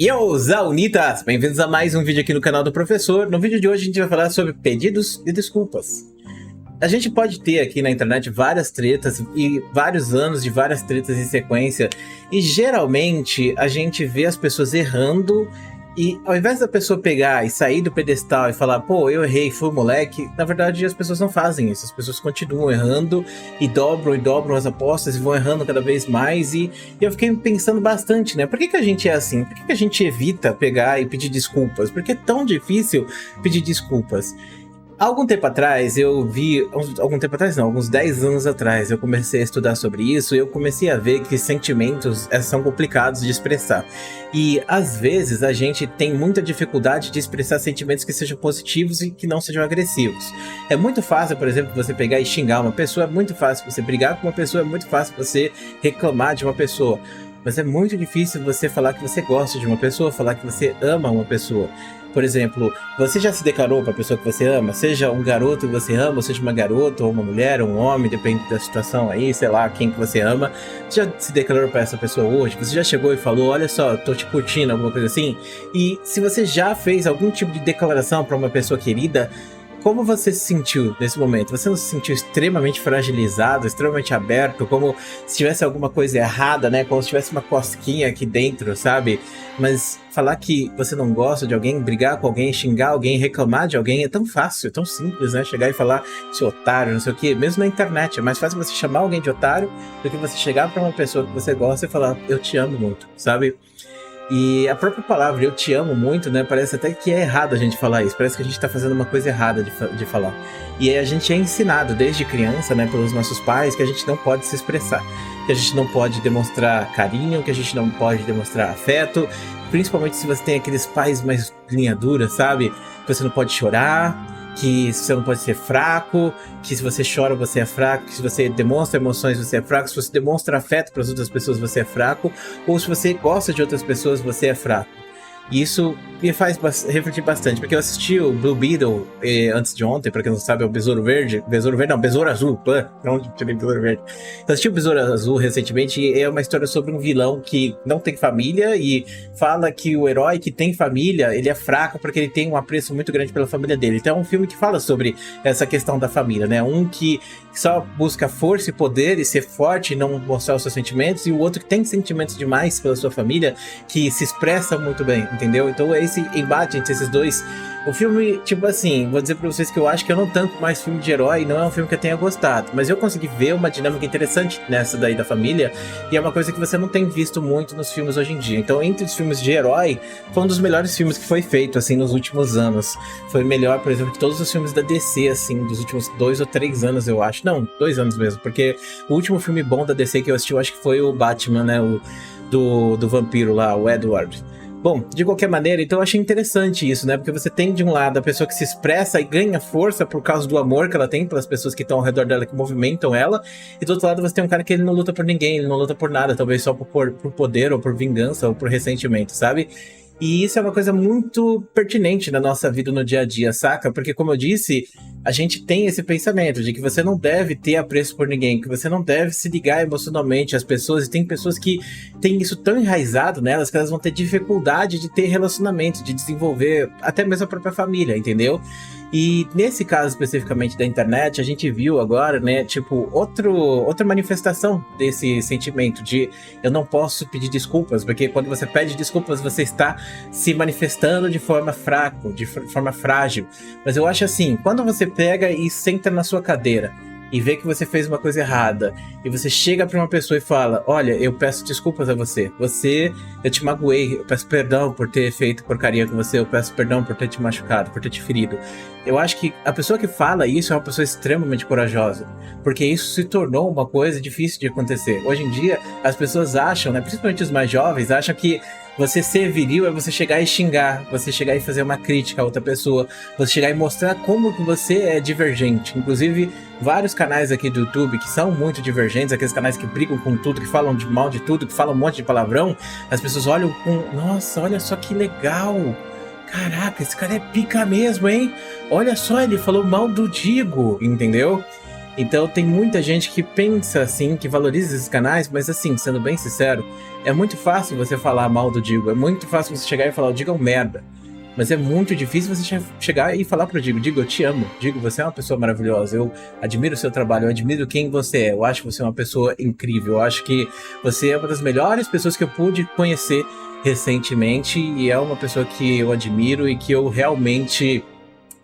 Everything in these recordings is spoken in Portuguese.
Yo, Zaunitas! Bem-vindos a mais um vídeo aqui no canal do professor. No vídeo de hoje a gente vai falar sobre pedidos de desculpas. A gente pode ter aqui na internet várias tretas e vários anos de várias tretas em sequência, e geralmente a gente vê as pessoas errando e ao invés da pessoa pegar e sair do pedestal e falar, pô, eu errei, fui moleque, na verdade as pessoas não fazem isso, as pessoas continuam errando e dobram as apostas e vão errando cada vez mais, e eu fiquei pensando bastante, né, por que a gente é assim? Por que a gente evita pegar e pedir desculpas? Por que é tão difícil pedir desculpas? Há algum tempo atrás, alguns 10 anos atrás, eu comecei a estudar sobre isso e eu comecei a ver que sentimentos são complicados de expressar. E, às vezes, a gente tem muita dificuldade de expressar sentimentos que sejam positivos e que não sejam agressivos. É muito fácil, por exemplo, você pegar e xingar uma pessoa, é muito fácil você brigar com uma pessoa, é muito fácil você reclamar de uma pessoa. Mas é muito difícil você falar que você gosta de uma pessoa, falar que você ama uma pessoa. Por exemplo, você já se declarou para a pessoa que você ama? Seja um garoto que você ama, ou seja uma garota, ou uma mulher, ou um homem, depende da situação aí, sei lá, quem que você ama. Você já se declarou para essa pessoa hoje? Você já chegou e falou, olha só, tô te curtindo, alguma coisa assim? E se você já fez algum tipo de declaração para uma pessoa querida, como você se sentiu nesse momento? Você não se sentiu extremamente fragilizado, extremamente aberto, como se tivesse alguma coisa errada, né? Como se tivesse uma cosquinha aqui dentro, sabe? Mas falar que você não gosta de alguém, brigar com alguém, xingar alguém, reclamar de alguém é tão fácil, tão simples, né? Chegar e falar, seu otário, não sei o quê. Mesmo na internet, é mais fácil você chamar alguém de otário do que você chegar pra uma pessoa que você gosta e falar, eu te amo muito, sabe? E a própria palavra eu te amo muito, né? Parece até que é errado a gente falar isso. Parece que a gente tá fazendo uma coisa errada de falar. E aí a gente é ensinado desde criança, né? Pelos nossos pais, que a gente não pode se expressar. Que a gente não pode demonstrar carinho, que a gente não pode demonstrar afeto. Principalmente se você tem aqueles pais mais linha dura, sabe? Que você não pode chorar, que você não pode ser fraco, que se você chora você é fraco, que se você demonstra emoções você é fraco, se você demonstra afeto para as outras pessoas você é fraco, ou se você gosta de outras pessoas você é fraco. E isso me faz refletir bastante, porque eu assisti o Blue Beetle antes de ontem, pra quem não sabe é o Besouro Verde, Besouro Azul, não tirei Besouro Verde. Eu assisti o Besouro Azul recentemente e é uma história sobre um vilão que não tem família e fala que o herói que tem família, ele é fraco porque ele tem um apreço muito grande pela família dele. Então é um filme que fala sobre essa questão da família, né? Um que só busca força e poder e ser forte e não mostrar os seus sentimentos, e o outro que tem sentimentos demais pela sua família, que se expressa muito bem, entendeu? Então é esse embate entre esses dois. O filme, tipo assim, vou dizer pra vocês que eu acho que eu não tanto mais filme de herói, não é um filme que eu tenha gostado, mas eu consegui ver uma dinâmica interessante nessa daí da família, e é uma coisa que você não tem visto muito nos filmes hoje em dia. Então, entre os filmes de herói, foi um dos melhores filmes que foi feito, assim, nos últimos anos. Foi melhor, por exemplo, que todos os filmes da DC, assim, dos últimos 2 ou 3 anos, eu acho. Não, 2 anos mesmo, porque o último filme bom da DC que eu assisti, eu acho que foi o Batman, né, o do vampiro lá, o Edward. Bom, de qualquer maneira, então eu achei interessante isso, né? Porque você tem de um lado a pessoa que se expressa e ganha força por causa do amor que ela tem pelas pessoas que estão ao redor dela, que movimentam ela, e do outro lado você tem um cara que ele não luta por ninguém, ele não luta por nada, talvez só por poder, ou por vingança, ou por ressentimento, sabe? E isso é uma coisa muito pertinente na nossa vida no dia a dia, saca? Porque, como eu disse, a gente tem esse pensamento de que você não deve ter apreço por ninguém, que você não deve se ligar emocionalmente às pessoas, e tem pessoas que têm isso tão enraizado nelas que elas vão ter dificuldade de ter relacionamento, de desenvolver até mesmo a própria família, entendeu? E nesse caso especificamente da internet, a gente viu agora, né, tipo, outra manifestação desse sentimento de eu não posso pedir desculpas, porque quando você pede desculpas, você está se manifestando de forma fraca, de forma frágil. Mas eu acho assim, quando você pega e senta na sua cadeira e vê que você fez uma coisa errada, e você chega pra uma pessoa e fala, olha, eu peço desculpas a você, eu te magoei, eu peço perdão por ter feito porcaria com você, eu peço perdão por ter te machucado, por ter te ferido. Eu acho que a pessoa que fala isso é uma pessoa extremamente corajosa, porque isso se tornou uma coisa difícil de acontecer. Hoje em dia, as pessoas acham, né, principalmente os mais jovens, acham que você ser viril é você chegar e xingar, você chegar e fazer uma crítica a outra pessoa, você chegar e mostrar como que você é divergente. Inclusive, vários canais aqui do YouTube que são muito divergentes, aqueles canais que brigam com tudo, que falam de mal de tudo, que falam um monte de palavrão, as pessoas olham com, nossa, olha só que legal, caraca, esse cara é pica mesmo, hein? Olha só, ele falou mal do Digo, entendeu? Então tem muita gente que pensa assim, que valoriza esses canais, mas assim, sendo bem sincero, é muito fácil você falar mal do Digo, é muito fácil você chegar e falar, o Digo é um merda. Mas é muito difícil você chegar e falar pro Digo, Digo, eu te amo. Digo, você é uma pessoa maravilhosa. Eu admiro o seu trabalho, eu admiro quem você é. Eu acho que você é uma pessoa incrível. Eu acho que você é uma das melhores pessoas que eu pude conhecer recentemente. E é uma pessoa que eu admiro e que eu realmente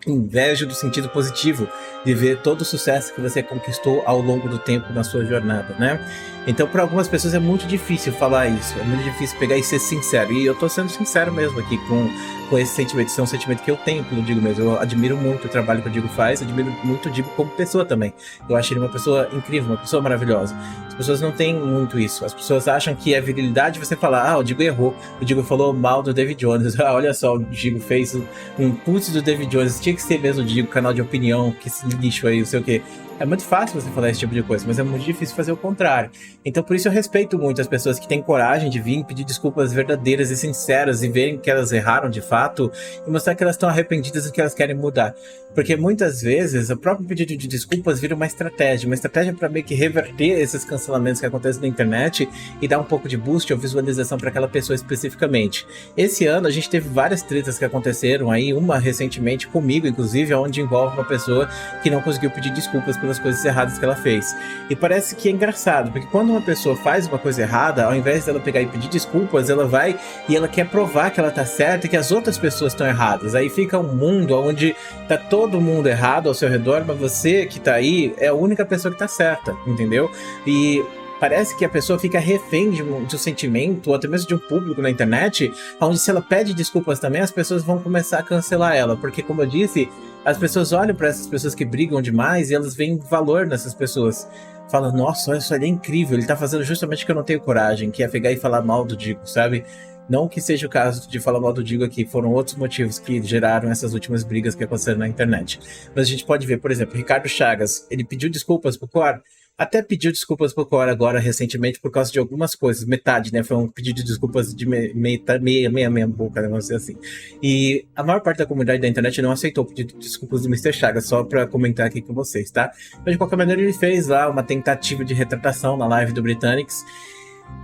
invejo do sentido positivo de ver todo o sucesso que você conquistou ao longo do tempo na sua jornada, né? Então, para algumas pessoas é muito difícil falar isso, é muito difícil pegar e ser sincero. E eu tô sendo sincero mesmo aqui com esse sentimento. Isso é um sentimento que eu tenho pelo Digo mesmo. Eu admiro muito o trabalho que o Digo faz, admiro muito o Digo como pessoa também. Eu acho ele uma pessoa incrível, uma pessoa maravilhosa. As pessoas não têm muito isso. As pessoas acham que é virilidade você falar, o Digo errou, o Digo falou mal do David Jones. Olha só, o Digo fez um putz do David Jones. Tinha que ser mesmo o Digo, canal de opinião, que esse lixo aí, não sei o quê. É muito fácil você falar esse tipo de coisa, mas é muito difícil fazer o contrário. Então por isso eu respeito muito as pessoas que têm coragem de vir pedir desculpas verdadeiras e sinceras e verem que elas erraram de fato e mostrar que elas estão arrependidas e que elas querem mudar. Porque muitas vezes o próprio pedido de desculpas vira uma estratégia para meio que reverter esses cancelamentos que acontecem na internet e dar um pouco de boost ou visualização para aquela pessoa especificamente. Esse ano a gente teve várias tretas que aconteceram aí, uma recentemente comigo, inclusive, onde envolve uma pessoa que não conseguiu pedir desculpas pelas coisas erradas que ela fez. E parece que é engraçado, porque quando uma pessoa faz uma coisa errada, ao invés dela pegar e pedir desculpas, ela vai e ela quer provar que ela tá certa e que as outras pessoas estão erradas. Aí fica um mundo onde tá todo mundo errado ao seu redor, mas você que tá aí é a única pessoa que tá certa, entendeu? E parece que a pessoa fica refém de um sentimento, ou até mesmo de um público na internet, onde se ela pede desculpas também, as pessoas vão começar a cancelar ela, porque como eu disse, as pessoas olham para essas pessoas que brigam demais e elas veem valor nessas pessoas. Falam, nossa, olha só, ele é incrível, ele tá fazendo justamente o que eu não tenho coragem, que é pegar e falar mal do Digo, sabe? Não que seja o caso de falar mal do Digo aqui, foram outros motivos que geraram essas últimas brigas que aconteceram na internet. Mas a gente pode ver, por exemplo, Ricardo Chagas, ele pediu desculpas pro Cor, até pediu desculpas pro Cor agora recentemente por causa de algumas coisas, metade, né? Foi um pedido de desculpas de meia boca, né? Vamos dizer assim. E a maior parte da comunidade da internet não aceitou o pedido de desculpas do Mr. Chagas, só pra comentar aqui com vocês, tá? Mas de qualquer maneira ele fez lá uma tentativa de retratação na live do Britanics.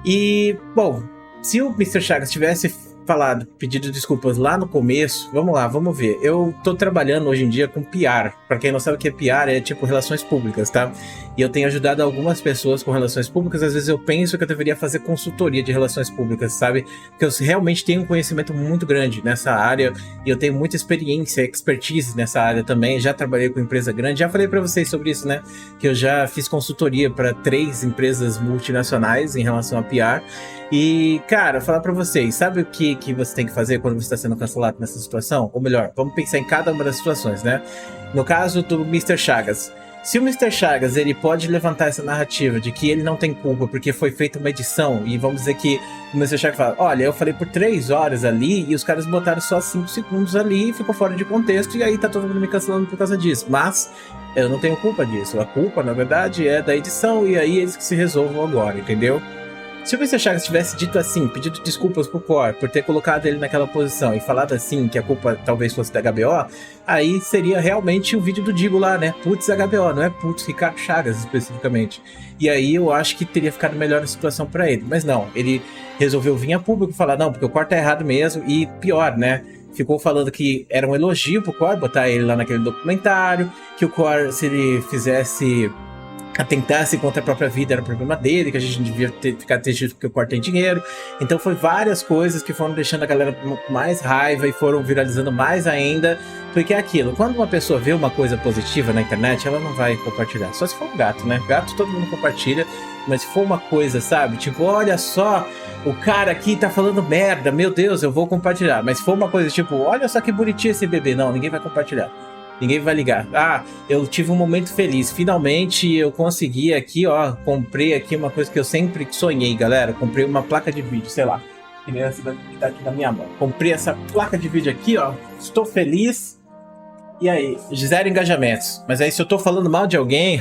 E, bom, se o Mr. Chagas tivesse falado, pedido desculpas lá no começo, vamos lá, vamos ver. Eu tô trabalhando hoje em dia com PR. Pra quem não sabe o que é PR, é tipo relações públicas, tá? E eu tenho ajudado algumas pessoas com relações públicas. Às vezes eu penso que eu deveria fazer consultoria de relações públicas, sabe? Porque eu realmente tenho um conhecimento muito grande nessa área e eu tenho muita experiência, expertise nessa área também. Já trabalhei com empresa grande, já falei pra vocês sobre isso, né? Que eu já fiz consultoria para 3 empresas multinacionais em relação a PR. E, cara, falar pra vocês, sabe o que você tem que fazer quando você está sendo cancelado nessa situação? Ou melhor, vamos pensar em cada uma das situações, né? No caso do Mr. Chagas, se o Mr. Chagas, ele pode levantar essa narrativa de que ele não tem culpa porque foi feita uma edição, e vamos dizer que o Mr. Chagas fala, olha, eu falei por 3 horas ali e os caras botaram só 5 segundos ali e ficou fora de contexto e aí tá todo mundo me cancelando por causa disso. Mas eu não tenho culpa disso. A culpa, na verdade, é da edição e aí eles que se resolvam agora, entendeu? Se o Mr. Chagas tivesse dito assim, pedido desculpas pro Cor por ter colocado ele naquela posição e falado assim, que a culpa talvez fosse da HBO, aí seria realmente o vídeo do Digo lá, né? Putz HBO, não é putz Ricardo Chagas especificamente. E aí eu acho que teria ficado melhor a situação pra ele. Mas não, ele resolveu vir a público e falar, não, porque o Cor tá errado mesmo, e pior, né? Ficou falando que era um elogio pro Cor, botar ele lá naquele documentário, que o Cor, se ele fizesse... atentasse contra a própria vida era problema dele, que a gente não devia ficar triste porque o Cor tem dinheiro. Então foi várias coisas que foram deixando a galera com mais raiva e foram viralizando mais ainda, porque é aquilo, quando uma pessoa vê uma coisa positiva na internet, ela não vai compartilhar, só se for um gato, né? Gato todo mundo compartilha, mas se for uma coisa, sabe, tipo, olha só, o cara aqui tá falando merda, meu Deus, eu vou compartilhar. Mas se for uma coisa tipo, olha só que bonitinho esse bebê, não, ninguém vai compartilhar. Ninguém vai ligar. Ah, eu tive um momento feliz. Finalmente eu consegui aqui, ó. Comprei aqui uma coisa que eu sempre sonhei, galera. Comprei uma placa de vídeo, sei lá. Que nem essa que tá aqui na minha mão. Comprei essa placa de vídeo aqui, ó. Estou feliz. E aí, 0 engajamentos. Mas aí se eu tô falando mal de alguém,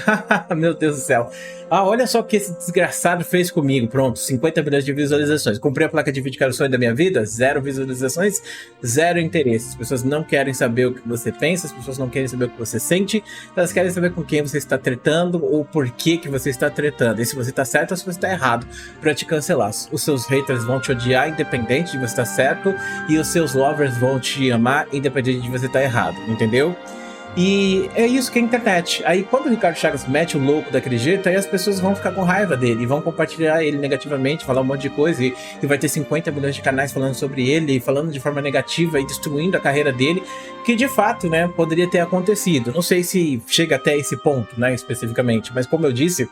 meu Deus do céu. Ah, olha só o que esse desgraçado fez comigo. Pronto, 50 milhões de visualizações. Comprei a placa de vídeo que era o sonho da minha vida, 0 visualizações, 0 interesse. As pessoas não querem saber o que você pensa, as pessoas não querem saber o que você sente, elas querem saber com quem você está tretando ou por que você está tretando. E se você está certo ou se você está errado, pra te cancelar. Os seus haters vão te odiar independente de você estar certo, e os seus lovers vão te amar independente de você estar errado, entendeu? E é isso que é a internet. Aí quando o Ricardo Chagas mete o louco daquele jeito, aí as pessoas vão ficar com raiva dele, e vão compartilhar ele negativamente, falar um monte de coisa, e vai ter 50 milhões de canais falando sobre ele, falando de forma negativa e destruindo a carreira dele, que de fato, né, poderia ter acontecido. Não sei se chega até esse ponto, né, especificamente, mas como eu disse,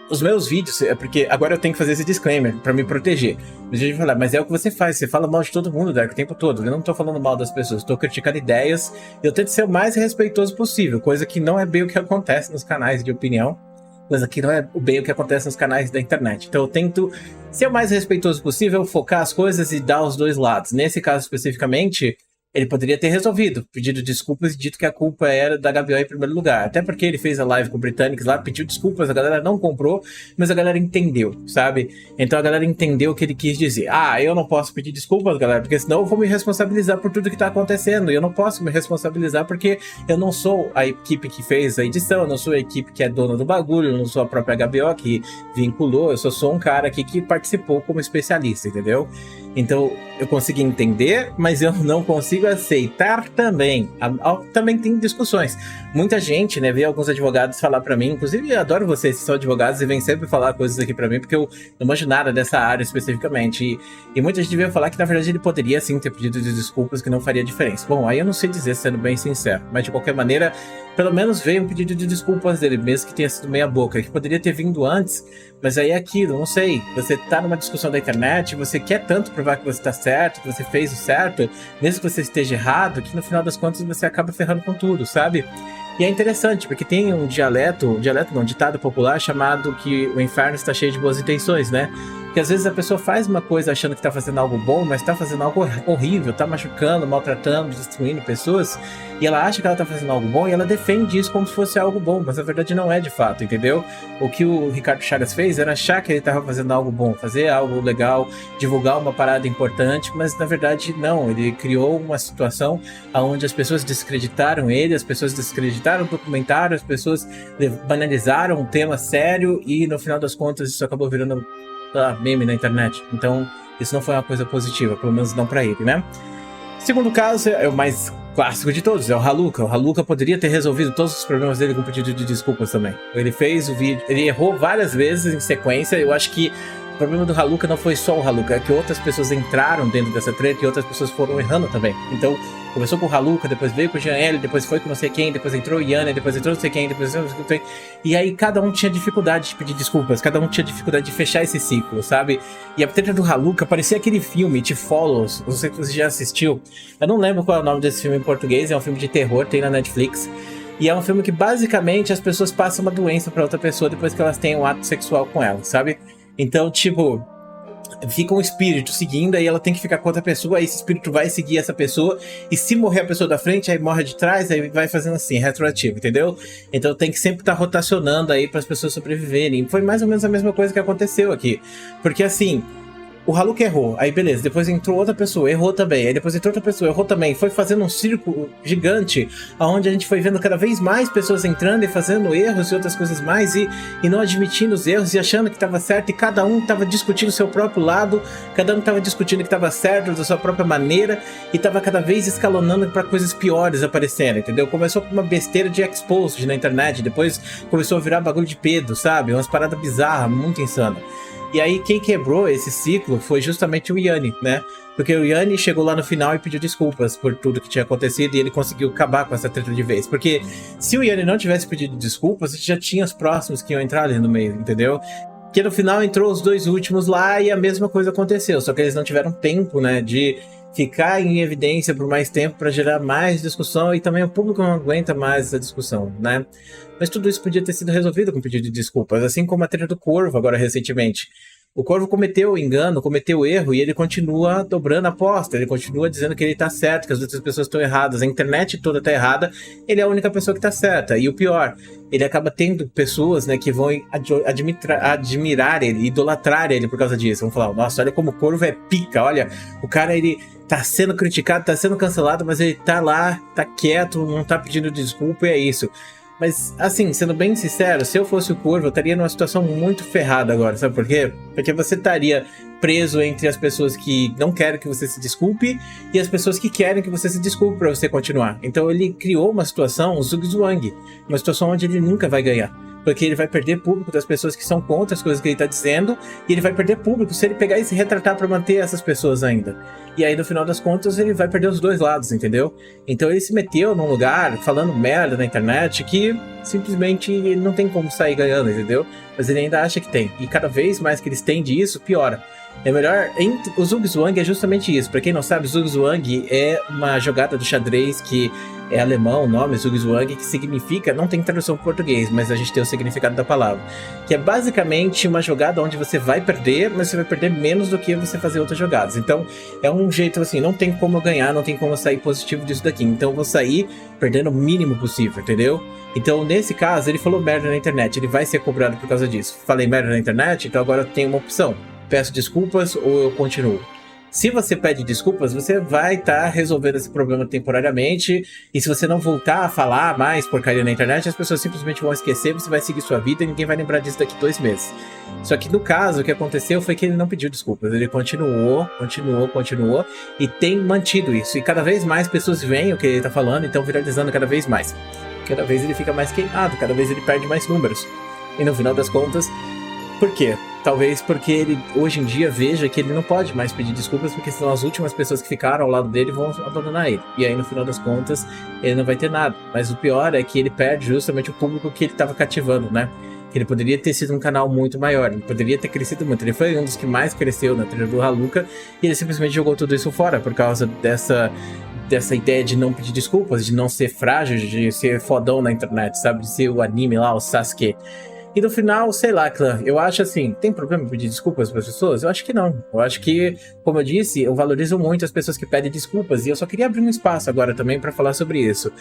os meus vídeos, é porque agora eu tenho que fazer esse disclaimer pra me proteger. Mas eu vou falar, mas é o que você faz, você fala mal de todo mundo, Dark, o tempo todo. Eu não tô falando mal das pessoas, tô criticando ideias. Eu tento ser o mais respeitoso possível, coisa que não é bem o que acontece nos canais de opinião, coisa que não é bem o que acontece nos canais da internet. Então eu tento ser o mais respeitoso possível, focar as coisas e dar os dois lados. Nesse caso especificamente, ele poderia ter resolvido, pedido desculpas e dito que a culpa era da Gabriel em primeiro lugar. Até porque ele fez a live com o Britânicos lá, pediu desculpas, a galera não comprou, mas a galera entendeu, sabe? Então a galera entendeu o que ele quis dizer. Ah, eu não posso pedir desculpas, galera, porque senão eu vou me responsabilizar por tudo que tá acontecendo. E eu não posso me responsabilizar porque eu não sou a equipe que fez a edição, eu não sou a equipe que é dona do bagulho, eu não sou a própria Gabriel que vinculou, eu só sou um cara aqui que participou como especialista, entendeu? Então eu consegui entender, mas eu não consigo aceitar também. Também tem discussões. Muita gente, né, vê alguns advogados falar pra mim, inclusive eu adoro vocês que são advogados e vêm sempre falar coisas aqui pra mim, porque eu não manjo nada dessa área especificamente. E muita gente veio falar que na verdade ele poderia sim ter pedido de desculpas, que não faria diferença. Bom, aí eu não sei dizer, sendo bem sincero, mas de qualquer maneira, pelo menos veio um pedido de desculpas dele, mesmo que tenha sido meia boca, que poderia ter vindo antes, mas aí é aquilo, não sei, você tá numa discussão da internet, você quer tanto provar que você tá certo, que você fez o certo, mesmo que você esteja errado, que no final das contas você acaba ferrando com tudo, sabe? E é interessante, porque tem um ditado popular chamado que o inferno está cheio de boas intenções, né? Porque às vezes a pessoa faz uma coisa achando que tá fazendo algo bom, mas tá fazendo algo horrível, tá machucando, maltratando, destruindo pessoas, e ela acha que ela tá fazendo algo bom e ela defende isso como se fosse algo bom, mas na verdade não é de fato, entendeu? O que o Ricardo Chagas fez era achar que ele tava fazendo algo bom, fazer algo legal, divulgar uma parada importante, mas na verdade não, ele criou uma situação onde as pessoas descreditaram ele, as pessoas descreditaram o documentário, as pessoas banalizaram um tema sério e no final das contas isso acabou virando meme na internet. Então isso não foi uma coisa positiva, pelo menos não pra ele, né? Segundo caso é o mais clássico de todos, é o Haluca. O Haluca poderia ter resolvido todos os problemas dele com pedido de desculpas também. Ele fez o vídeo, ele errou várias vezes em sequência. Eu acho que o problema do Haluca não foi só o Haluca, é que outras pessoas entraram dentro dessa treta e outras pessoas foram errando também. Então, começou com o Haluca, depois veio com o Jean L, depois foi com não sei quem, depois entrou o Yanni, depois entrou não sei quem, depois entrou não sei quem. E aí cada um tinha dificuldade de pedir desculpas, cada um tinha dificuldade de fechar esse ciclo, sabe? E a treta do Haluca parecia aquele filme, It Follows, não sei se você já assistiu. Eu não lembro qual é o nome desse filme em português, é um filme de terror, tem na Netflix. E é um filme que basicamente as pessoas passam uma doença pra outra pessoa depois que elas têm um ato sexual com ela, sabe? Então, tipo, fica um espírito seguindo, aí ela tem que ficar com outra pessoa, aí esse espírito vai seguir essa pessoa, e se morrer a pessoa da frente, aí morre de trás, aí vai fazendo assim, retroativo, entendeu? Então tem que sempre estar rotacionando aí para as pessoas sobreviverem. Foi mais ou menos a mesma coisa que aconteceu aqui, porque assim, o Haluca errou, aí beleza, depois entrou outra pessoa, errou também, aí depois entrou outra pessoa, errou também, foi fazendo um círculo gigante, onde a gente foi vendo cada vez mais pessoas entrando e fazendo erros e outras coisas mais, e não admitindo os erros e achando que estava certo, e cada um estava discutindo o seu próprio lado, cada um estava discutindo que estava certo da sua própria maneira, e estava cada vez escalonando para coisas piores aparecendo, entendeu? Começou com uma besteira de exposed na internet, depois começou a virar bagulho de pedo, sabe? Umas paradas bizarras, muito insanas. E aí quem quebrou esse ciclo foi justamente o Yanni, né? Porque o Yanni chegou lá no final e pediu desculpas por tudo que tinha acontecido e ele conseguiu acabar com essa treta de vez. Porque se o Yanni não tivesse pedido desculpas, já tinha os próximos que iam entrar ali no meio, entendeu? Que no final entrou os dois últimos lá e a mesma coisa aconteceu, só que eles não tiveram tempo, né, de ficar em evidência por mais tempo para gerar mais discussão, e também o público não aguenta mais essa discussão, né? Mas tudo isso podia ter sido resolvido com pedido de desculpas, assim como a treta do Corvo agora recentemente. O Corvo cometeu o engano, cometeu o erro e ele continua dobrando a aposta. Ele continua dizendo que ele tá certo, que as outras pessoas estão erradas. A internet toda tá errada, ele é a única pessoa que tá certa. E o pior, ele acaba tendo pessoas, né, que vão admirar ele, idolatrar ele por causa disso. Vão falar, nossa, olha como o Corvo é pica, olha, o cara, ele tá sendo criticado, tá sendo cancelado, mas ele tá lá, tá quieto, não tá pedindo desculpa e é isso. Mas, assim, sendo bem sincero, se eu fosse o Corvo, eu estaria numa situação muito ferrada agora, sabe por quê? Porque você estaria preso entre as pessoas que não querem que você se desculpe e as pessoas que querem que você se desculpe para você continuar. Então ele criou uma situação, o Zugzwang, uma situação onde ele nunca vai ganhar. Porque ele vai perder público das pessoas que são contra as coisas que ele tá dizendo, e ele vai perder público se ele pegar e se retratar para manter essas pessoas ainda. E aí, no final das contas, ele vai perder os dois lados, entendeu? Então ele se meteu num lugar, falando merda na internet, que simplesmente não tem como sair ganhando, entendeu? Mas ele ainda acha que tem. E cada vez mais que eles têm disso, piora. É melhor... O Zugzwang é justamente isso. Pra quem não sabe, Zugzwang é uma jogada do xadrez que é alemão, o nome Zugzwang, que significa... Não tem tradução para português, mas a gente tem o significado da palavra. Que é basicamente uma jogada onde você vai perder, mas você vai perder menos do que você fazer outras jogadas. Então, é um jeito assim, não tem como eu ganhar, não tem como eu sair positivo disso daqui. Então, eu vou sair perdendo o mínimo possível, entendeu? Então, nesse caso, ele falou merda na internet. Ele vai ser cobrado por causa disso. Falei merda na internet, então agora eu tenho uma opção. Peço desculpas ou eu continuo? Se você pede desculpas, você vai estar resolvendo esse problema temporariamente, e se você não voltar a falar mais porcaria na internet, as pessoas simplesmente vão esquecer, você vai seguir sua vida e ninguém vai lembrar disso daqui 2 meses. Só que no caso, o que aconteceu foi que ele não pediu desculpas, ele continuou, e tem mantido isso. E cada vez mais pessoas veem o que ele tá falando, então viralizando cada vez mais. Cada vez ele fica mais queimado, cada vez ele perde mais números. E no final das contas, por quê? Talvez porque ele, hoje em dia, veja que ele não pode mais pedir desculpas, porque senão as últimas pessoas que ficaram ao lado dele vão abandonar ele. E aí, no final das contas, ele não vai ter nada. Mas o pior é que ele perde justamente o público que ele estava cativando, né? Que ele poderia ter sido um canal muito maior, ele poderia ter crescido muito. Ele foi um dos que mais cresceu na trilha do Haluka, e ele simplesmente jogou tudo isso fora por causa dessa ideia de não pedir desculpas, de não ser frágil, de ser fodão na internet, sabe? De ser o anime lá, o Sasuke. E no final, sei lá, clã, eu acho assim, tem problema em pedir desculpas para as pessoas? Eu acho que não. Eu acho que, como eu disse, eu valorizo muito as pessoas que pedem desculpas, e eu só queria abrir um espaço agora também para falar sobre isso.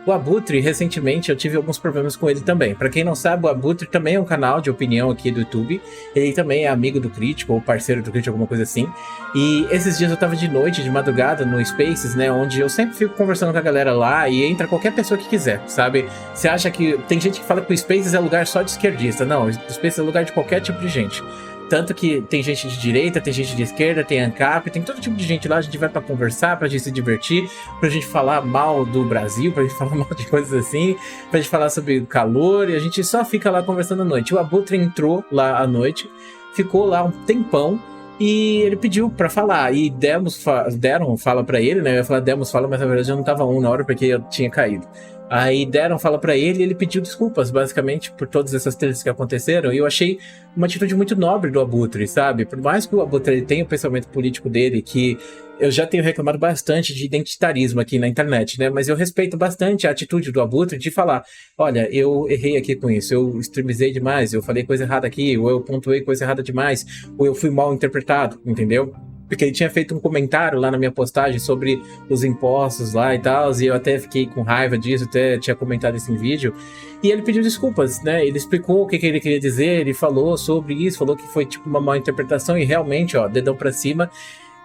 O Abutre, recentemente, eu tive alguns problemas com ele também. Para quem não sabe, o Abutre também é um canal de opinião aqui do YouTube. Ele também é amigo do Crítico, ou parceiro do Crítico, alguma coisa assim. E esses dias eu tava de noite, de madrugada, no Spaces, né, onde eu sempre fico conversando com a galera lá, e entra qualquer pessoa que quiser, sabe? Você acha que... Tem gente que fala que o Spaces é lugar só de esquerdista. Não, o Spaces é lugar de qualquer tipo de gente. Tanto que tem gente de direita, tem gente de esquerda, tem ANCAP, tem todo tipo de gente lá. A gente vai pra conversar, pra gente se divertir, pra gente falar mal do Brasil, pra gente falar mal de coisas assim, pra gente falar sobre o calor, e a gente só fica lá conversando à noite. O Abutre entrou lá à noite, ficou lá um tempão, e ele pediu pra falar, e deram fala pra ele, né? Eu ia falar demos fala, mas na verdade eu não tava na hora porque eu tinha caído. Aí deram fala pra ele e ele pediu desculpas, basicamente, por todas essas tretas que aconteceram. E eu achei uma atitude muito nobre do Abutre, sabe? Por mais que o Abutre ele tenha o pensamento político dele, que eu já tenho reclamado bastante de identitarismo aqui na internet, né? Mas eu respeito bastante a atitude do Abutre de falar, olha, eu errei aqui com isso, eu extremizei demais, eu falei coisa errada aqui, ou eu pontuei coisa errada demais, ou eu fui mal interpretado, entendeu? Porque ele tinha feito um comentário lá na minha postagem sobre os impostos lá e tal, e eu até fiquei com raiva disso, até tinha comentado isso em vídeo, e ele pediu desculpas, né? Ele explicou o que ele queria dizer, ele falou sobre isso, falou que foi tipo uma má interpretação, e realmente, ó, dedão pra cima,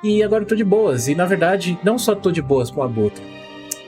e agora eu tô de boas. E na verdade, não só tô de boas com o Abutre,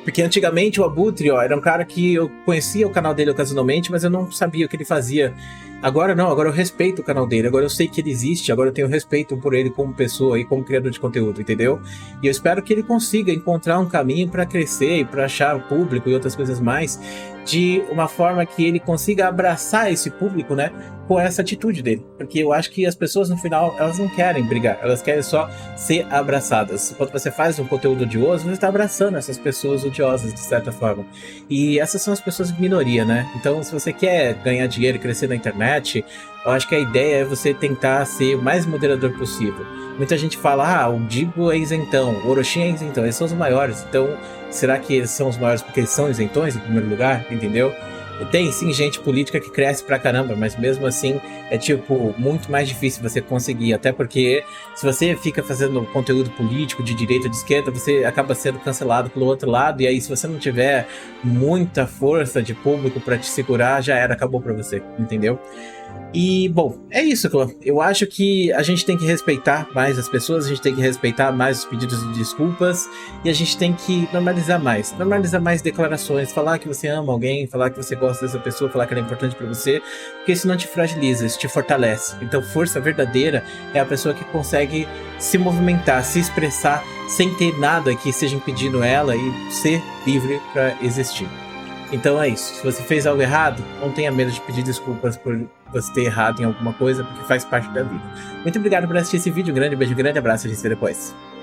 porque antigamente o Abutre, ó, era um cara que eu conhecia o canal dele ocasionalmente, mas eu não sabia o que ele fazia. Agora não, agora eu respeito o canal dele, agora eu sei que ele existe, agora eu tenho respeito por ele como pessoa e como criador de conteúdo, entendeu? E eu espero que ele consiga encontrar um caminho para crescer e para achar o público e outras coisas mais, de uma forma que ele consiga abraçar esse público, né, com essa atitude dele. Porque eu acho que as pessoas no final, elas não querem brigar, elas querem só ser abraçadas. Quando você faz um conteúdo odioso, você está abraçando essas pessoas odiosas, de certa forma. E essas são as pessoas de minoria, né? Então, se você quer ganhar dinheiro e crescer na internet, eu acho que a ideia é você tentar ser o mais moderador possível. Muita gente fala, o Digo é isentão, o Orochi é isentão, eles são os maiores. Então, será que eles são os maiores porque eles são isentões, em primeiro lugar? Entendeu? Tem sim gente política que cresce pra caramba, mas mesmo assim é tipo muito mais difícil você conseguir, até porque se você fica fazendo conteúdo político de direita ou de esquerda, você acaba sendo cancelado pelo outro lado, e aí se você não tiver muita força de público pra te segurar, já era, acabou pra você, entendeu? E, bom, é isso, Clã. Eu acho que a gente tem que respeitar mais as pessoas, a gente tem que respeitar mais os pedidos de desculpas, e a gente tem que normalizar mais declarações, falar que você ama alguém, falar que você gosta dessa pessoa, falar que ela é importante pra você, porque isso não te fragiliza, isso te fortalece. Então, força verdadeira é a pessoa que consegue se movimentar, se expressar, sem ter nada que seja impedindo ela e ser livre pra existir. Então é isso. Se você fez algo errado, não tenha medo de pedir desculpas por você ter errado em alguma coisa, porque faz parte da vida. Muito obrigado por assistir esse vídeo. Um grande beijo, um grande abraço. A gente se vê depois.